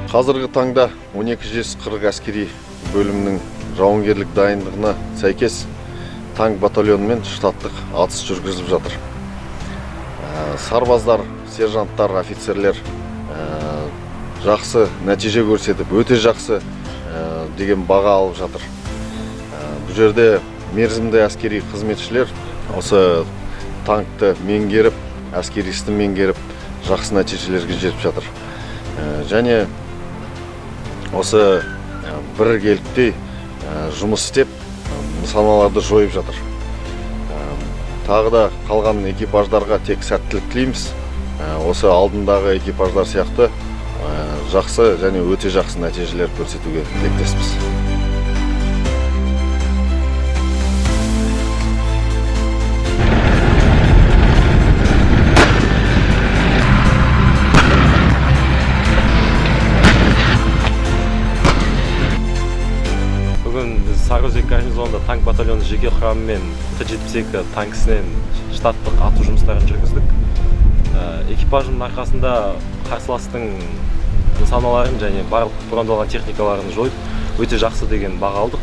Қазіргі таңда 1240 әскери бөлімнің жауынгерлік дайындығына сәйкес танк батальонымен штаттық атыс жүргізіп жатыр. Сарбаздар, сержанттар, офицерлер жақсы нәтиже көрсетіп, өте жақсы деген баға алып жатыр. Бұл жерде мерзімді әскери қызметшілер осы танкты меңгеріп, әскери істі меңгеріп, жақсы нәтижелерге жетіп жатыр. Және осы біргеліктей жұмыс істеп, нысаналарды жойып жатыр. Тағы да қалған экипаждарға тек сәттілік тілейміз. Осы алдындағы экипаждар сияқты жақсы және өте жақсы нәтижелер көрсетуге тілектеспіз. Бүгін біз Сарыөзек гарнизонында танк батальоны жеке құрамымен Т-72 танкісінен штаттық ату жұмыстарын жүргіздік. Экипажының арқасында қарсыластың нысаналарын және барлық брондалған техникаларын жойып, өте жақсы деген баға алдық.